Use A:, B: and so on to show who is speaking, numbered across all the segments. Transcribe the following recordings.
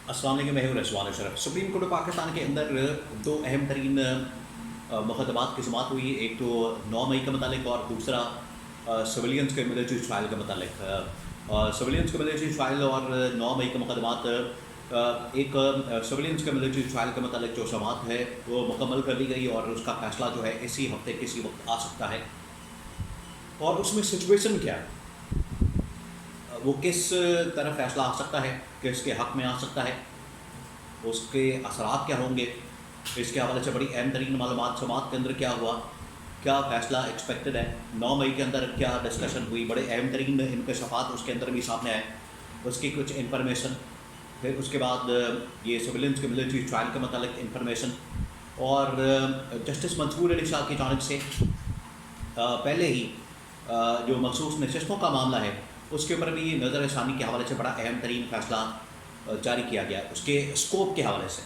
A: السلام علیکم، میں ہوں رضوان اشرف۔ سپریم کورٹ آف پاکستان کے اندر دو اہم ترین مقدمات کی سماعت ہوئی، ایک تو 9 مئی کے متعلق اور دوسرا سویلینس کے ملٹری ٹرائل کے متعلق۔ سویلینس کے ملٹری ٹرائل اور 9 مئی کے مقدمات، ایک سویلینس کے ملٹری ٹرائل کے متعلق جو سماعت ہے وہ مکمل کر دی گئی اور اس کا فیصلہ جو ہے اسی ہفتے کسی وقت آ سکتا ہے۔ اور اس میں سچویشن کیا ہے، وہ کس طرح فیصلہ آ سکتا ہے، کس کے حق میں آ سکتا ہے، اس کے اثرات کیا ہوں گے، اس کے حوالے سے بڑی اہم ترین معلومات سماعت کے اندر کیا ہوا، کیا فیصلہ ایکسپیکٹڈ ہے، 9 مئی کے اندر کیا ڈسکشن ہوئی، بڑے اہم ترین انکشافات اس کے اندر بھی سامنے آئے، اس کی کچھ انفارمیشن، پھر اس کے بعد یہ سویلینس کے ملٹری ٹرائل کے متعلق انفارمیشن، اور جسٹس منصور علی شاہ کی جانب سے پہلے ہی جو مخصوص نشستوں کا معاملہ ہے اس کے اوپر بھی نظر ثانی کے حوالے سے بڑا اہم ترین فیصلہ جاری کیا گیا، اس کے اسکوپ کے حوالے سے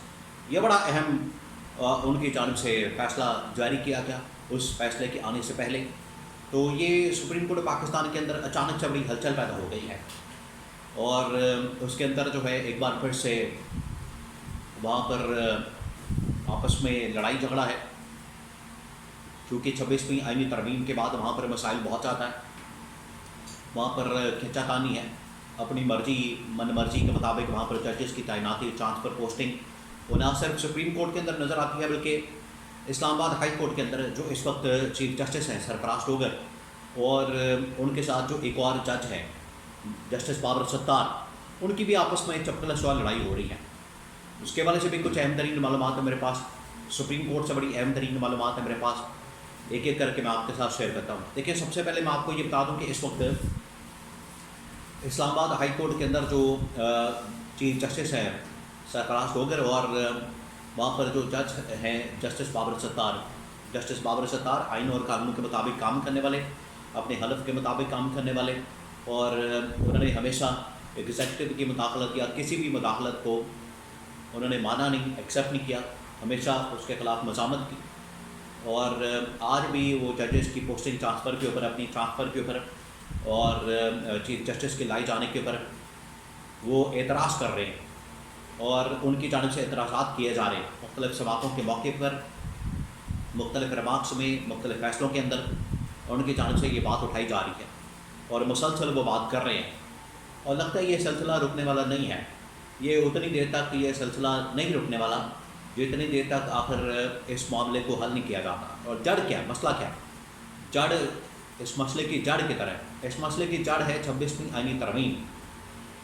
A: یہ بڑا اہم ان کی جانب سے فیصلہ جاری کیا گیا۔ اس فیصلے کے آنے سے پہلے تو یہ سپریم کورٹ پاکستان کے اندر اچانک سے بڑی ہلچل پیدا ہو گئی ہے، اور اس کے اندر جو ہے ایک بار پھر سے وہاں پر آپس میں لڑائی جھگڑا ہے، کیونکہ 26ویں آئینی ترمیم کے بعد وہاں پر مسائل بہت زیادہ ہیں، وہاں پر کھینچا تانی ہے، اپنی مرضی من مرضی کے مطابق وہاں پر ججز کی تعیناتی، ٹرانسفر پوسٹنگ وہ نہ صرف سپریم کورٹ کے اندر نظر آتی ہے بلکہ اسلام آباد ہائی کورٹ کے اندر جو اس وقت چیف جسٹس ہیں سرفراز ڈوگر، اور ان کے ساتھ جو ایک اور جج ہے جسٹس بابر ستار، ان کی بھی آپس میں چپکلا سوال لڑائی ہو رہی ہے۔ اس کے حوالے سے بھی کچھ اہم ترین معلومات ہے میرے پاس، سپریم کورٹ سے بڑی اہم ترین معلومات ہے میرے پاس، ایک ایک کر کے میں آپ کے ساتھ شیئر کرتا ہوں۔ دیکھیں، سب سے پہلے میں آپ کو یہ بتا دوں کہ اس وقت اسلام آباد ہائی کورٹ کے اندر جو چیف جسٹس ہیں سرفراز ڈوگر، اور وہاں پر جو جج ہیں جسٹس بابر ستار آئین اور قانون کے مطابق کام کرنے والے، اپنے حلف کے مطابق کام کرنے والے، اور انہوں نے ہمیشہ ایگزیکٹو کی مداخلت یا کسی بھی مداخلت کو انہوں نے مانا نہیں، ایکسیپٹ نہیں کیا، ہمیشہ اس کے خلاف مزاحمت کی، اور آج بھی وہ ججز کی پوسٹنگ ٹرانسفر کے اوپر، اپنی ٹرانسفر کے اوپر اور چیف جسٹس کے لائے جانے کے اوپر وہ اعتراض کر رہے ہیں، اور ان کی جانب سے اعتراضات کیے جا رہے ہیں مختلف سماعتوں کے موقع پر، مختلف ریمارکس میں، مختلف فیصلوں کے اندر ان کی جانب سے یہ بات اٹھائی جا رہی ہے، اور مسلسل وہ بات کر رہے ہیں، اور لگتا ہے یہ سلسلہ رکنے والا نہیں ہے، یہ اتنی دیر تک یہ سلسلہ نہیں رکنے والا جتنی دیر تک آخر اس معاملے کو حل نہیں کیا جاتا۔ اور جڑ کیا، مسئلہ کیا، جڑ اس مسئلے کی جڑ کی طرح، اس مسئلے کی جڑ ہے 26ویں آئینی ترمیم۔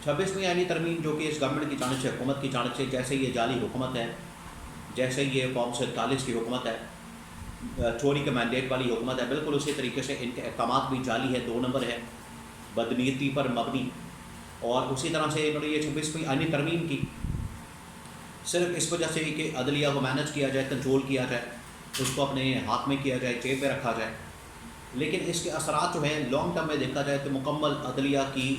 A: 26ویں آئینی ترمیم جو کہ اس گورنمنٹ کی جانب سے، حکومت کی جانب سے، جیسے یہ جعلی حکومت ہے، جیسے یہ فارم 47 کی حکومت ہے، چوری کے مینڈیٹ والی حکومت ہے، بالکل اسی طریقے سے ان کے احکامات بھی جعلی ہے، 2 نمبر ہے، بدنیتی پر مبنی، اور اسی طرح سے انہوں نے یہ 26ویں آئینی ترمیم کی صرف اس وجہ سے کہ عدلیہ کو مینج کیا جائے، کنٹرول کیا جائے، اس کو اپنے ہاتھ میں کیا جائے، جیب میں رکھا جائے، لیکن اس کے اثرات جو ہیں لانگ ٹرم میں دیکھا جائے تو مکمل عدلیہ کی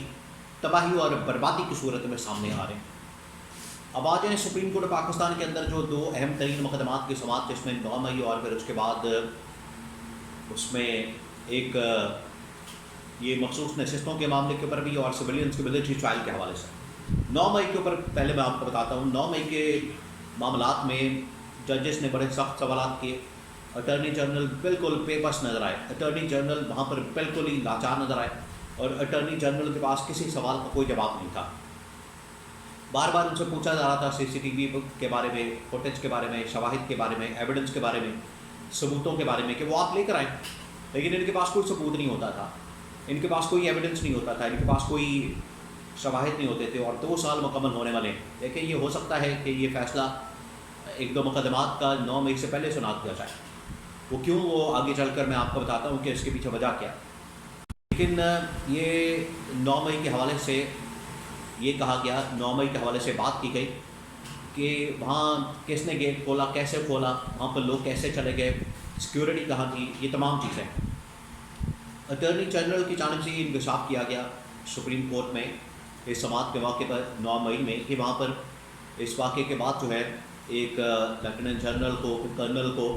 A: تباہی اور بربادی کی صورت میں سامنے آ رہے ہیں۔ اب آ جائیں سپریم کورٹ پاکستان کے اندر جو دو اہم ترین مقدمات کی سماعت، جس میں 9 مئی اور پھر اس کے بعد اس میں ایک یہ مخصوص نشستوں کے معاملے کے اوپر بھی، اور سویلینس کے ملٹری ٹرائل کے حوالے سے 9 مئی کے اوپر پہلے میں آپ کو بتاتا ہوں۔ 9 مئی کے معاملات میں ججز نے بڑے سخت سوالات کیے، اٹارنی جنرل بالکل بے بس نظر آئے، اٹارنی جنرل وہاں پر بالکل ہی لاچار نظر آئے، اور اٹارنی جنرل کے پاس کسی سوال کا کوئی جواب نہیں تھا۔ بار بار ان سے پوچھا جا رہا تھا CCTV کے بارے میں، فوٹیج کے بارے میں، شواہد کے بارے میں، ایویڈنس کے بارے میں، ثبوتوں کے بارے میں کہ وہ آپ لے کر آئیں، لیکن ان کے پاس کوئی ثبوت نہیں ہوتا تھا، ان کے پاس کوئی ایویڈنس نہیں ہوتا تھا، ان کے پاس کوئی شواہد نہیں ہوتے تھے، اور 2 سال مکمل ہونے والے ہیں۔ لیکن یہ ہو سکتا ہے کہ یہ فیصلہ 1-2 مقدمات کا 9 مئی سے پہلے سنا دیا جائے، وہ کیوں، وہ آگے چل کر میں آپ کو بتاتا ہوں کہ اس کے پیچھے وجہ کیا۔ لیکن یہ 9 مئی کے حوالے سے یہ کہا گیا، 9 مئی کے حوالے سے بات کی گئی کہ وہاں کس نے گیٹ کھولا، کیسے کھولا، وہاں پر لوگ کیسے چلے گئے، سیکیورٹی کہاں تھی، یہ تمام چیزیں اٹارنی جنرل کی جانب سے یہ انکشاف کیا گیا سپریم کورٹ میں اس سماعت کے واقعے پر 9 مئی میں، کہ وہاں پر اس واقعے کے بعد جو ہے ایک لیفٹیننٹ جنرل کو، کرنل کو،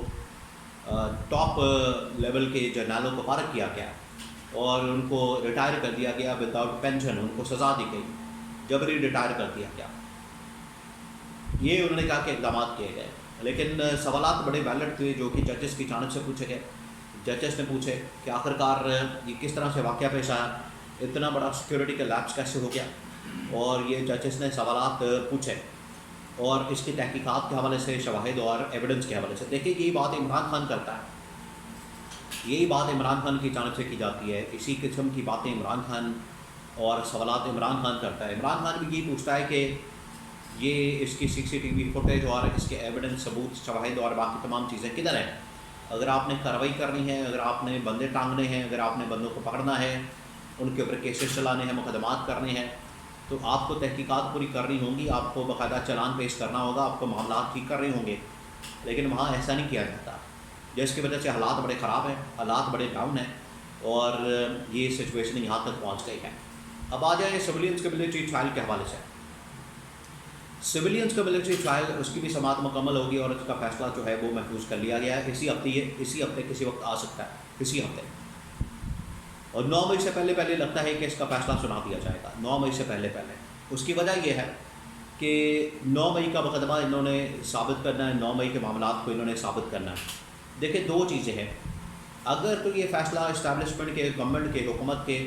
A: ٹاپ لیول کے جرنیلوں کو فارغ کیا گیا، اور ان کو ریٹائر کر دیا گیا وداؤٹ پینشن، ان کو سزا دی گئی، جبری ریٹائر کر دیا گیا۔ یہ انہوں نے کہا کہ اقدامات کیے گئے، لیکن سوالات بڑے ویلڈ تھے جو کہ ججز کی جانب سے پوچھے گئے۔ ججز نے پوچھے کہ آخرکار یہ کس طرح سے واقعہ پیش آیا، اتنا بڑا سیکیورٹی کا لیپس کیسے ہو گیا، اور یہ ججز نے سوالات پوچھے اور اس کی تحقیقات کے حوالے سے، شواہد اور ایویڈنس کے حوالے سے۔ دیکھیں یہی بات عمران خان کرتا ہے، یہی بات عمران خان کی جانب سے کی جاتی ہے، اسی قسم کی باتیں عمران خان اور سوالات عمران خان کرتا ہے۔ عمران خان بھی یہی پوچھتا ہے کہ یہ اس کی CCTV فوٹیج اور اس کے ایویڈنس، ثبوت، شواہد اور باقی تمام چیزیں کدھر ہیں؟ اگر آپ نے کارروائی کرنی ہے، اگر آپ نے بندے ٹانگنے ہیں، اگر آپ نے بندوں کو پکڑنا ہے، ان کے اوپر کیسز چلانے ہیں، مقدمات کرنے ہیں، تو آپ کو تحقیقات پوری کرنی ہوں گی، آپ کو باقاعدہ چلان پیش کرنا ہوگا، آپ کو معاملات ٹھیک کرنے ہوں گے، لیکن وہاں ایسا نہیں کیا جاتا، جس کی وجہ سے حالات بڑے خراب ہیں، حالات بڑے ڈاؤن ہیں، اور یہ سچویشن یہاں تک پہنچ گئی ہے۔ اب آ جائیں سویلینس کے ملٹری ٹرائل کے حوالے سے۔ سویلینس کا ملٹری ٹرائل، اس کی بھی سماعت مکمل ہوگی اور اس کا فیصلہ جو ہے وہ محفوظ کر لیا گیا ہے۔ اسی ہفتے کسی وقت آ سکتا ہے، اسی ہفتے، اور 9 مئی سے پہلے لگتا ہے کہ اس کا فیصلہ سنا دیا جائے گا، 9 مئی سے پہلے۔ اس کی وجہ یہ ہے کہ 9 مئی کا مقدمہ انہوں نے ثابت کرنا ہے، 9 مئی کے معاملات کو انہوں نے ثابت کرنا ہے۔ دیکھیں دو چیزیں ہیں، اگر تو یہ فیصلہ اسٹیبلشمنٹ کے، گورنمنٹ کے، حکومت کے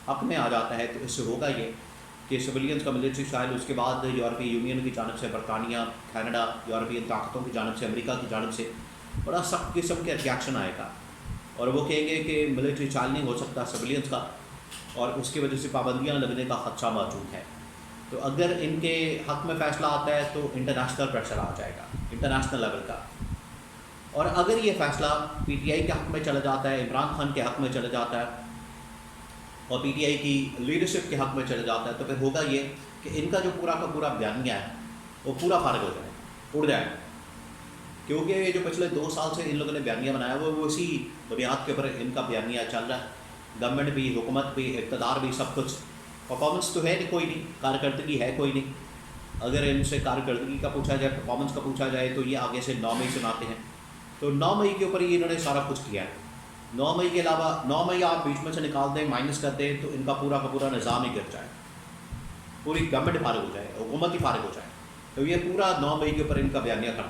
A: حق میں آ جاتا ہے تو اس سے ہوگا یہ کہ سویلینس کا ملٹری ٹرائل، اس کے بعد یورپی یونین کی جانب سے، برطانیہ، کینیڈا، یورپین طاقتوں کی جانب سے، امریکہ کی جانب سے بڑا سخت قسم کے ریاکشن آئے گا، اور وہ کہیں گے کہ ملٹری ٹرائل نہیں ہو سکتا سویلینس کا، اور اس کی وجہ سے پابندیاں لگنے کا خدشہ موجود ہے۔ تو اگر ان کے حق میں فیصلہ آتا ہے تو انٹرنیشنل پریشر آ جائے گا، انٹرنیشنل لیول کا، اور اگر یہ فیصلہ PTI کے حق میں چلا جاتا ہے، عمران خان کے حق میں چلا جاتا ہے، اور PTI کی لیڈرشپ کے حق میں چلا جاتا ہے، تو پھر ہوگا یہ کہ ان کا جو پورا کا پورا بیانیہ ہے وہ پورا فارغ ہو جائے گا، اڑ جائے گا، کیونکہ جو پچھلے 2 سال سے ان لوگوں نے بیانیہ بنایا وہ اسی بنیاد کے اوپر ان کا بیانیہ چل رہا ہے۔ گورنمنٹ بھی، حکومت بھی، اقتدار بھی، سب کچھ، پرفارمنس تو ہے نہیں، کوئی نہیں، کارکردگی ہے کوئی نہیں۔ اگر ان سے کارکردگی کا پوچھا جائے، پرفارمنس کا پوچھا جائے، تو یہ آگے سے 9 مئی سناتے ہیں، تو 9 مئی کے اوپر ہی انہوں نے سارا کچھ کیا ہے۔ 9 مئی کے علاوہ 9 مئی آپ بیچ میں سے نکال دیں، مائنس کر دیں، تو ان کا پورا کا پورا نظام ہی گر جائے، پوری گورنمنٹ فارغ ہو جائے، حکومت ہی فارغ ہو جائے، تو یہ پورا 9 مئی کے اوپر ان کا بیانیہ کھڑا،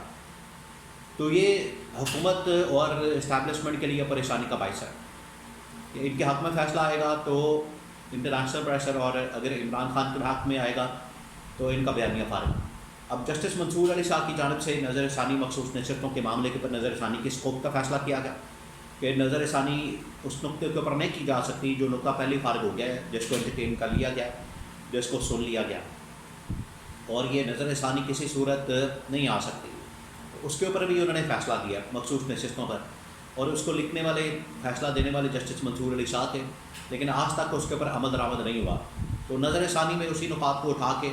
A: تو یہ حکومت اور اسٹیبلشمنٹ کے لیے پریشانی کا باعث ہے کہ ان کے حق میں فیصلہ آئے گا تو انٹرنیشنل پریشر، اور اگر عمران خان کے حق میں آئے گا تو ان کا بیانیہ فارغ۔ اب جسٹس منصور علی شاہ کی جانب سے نظر ثانی مخصوص نشستوں کے معاملے کے اوپر نظر ثانی کی اسکوپ کا فیصلہ کیا گیا کہ نظر ثانی اس نقطے کے اوپر نہیں کی جا سکتی جو نقطہ پہلے فارغ ہو گیا ہے، جس کو انٹرٹین کر لیا گیا، جس کو سن لیا گیا، اور یہ نظر ثانی کسی صورت نہیں آ سکتی، اس کے اوپر بھی انہوں نے فیصلہ دیا مخصوص نشستوں پر، اور اس کو لکھنے والے، فیصلہ دینے والے جسٹس منصور علی شاہ تھے، لیکن آج تک اس کے اوپر عمل درآمد نہیں ہوا۔ تو نظر ثانی میں اسی نکات کو اٹھا کے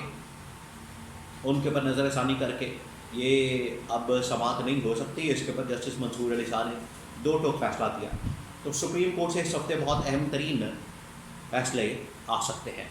A: ان کے اوپر نظر ثانی کر کے یہ اب سماعت نہیں ہو سکتی، اس کے اوپر جسٹس منصور علی شاہ نے 2 ٹوک فیصلہ دیا۔ تو سپریم کورٹ سے اس ہفتے بہت اہم ترین فیصلے آ سکتے ہیں۔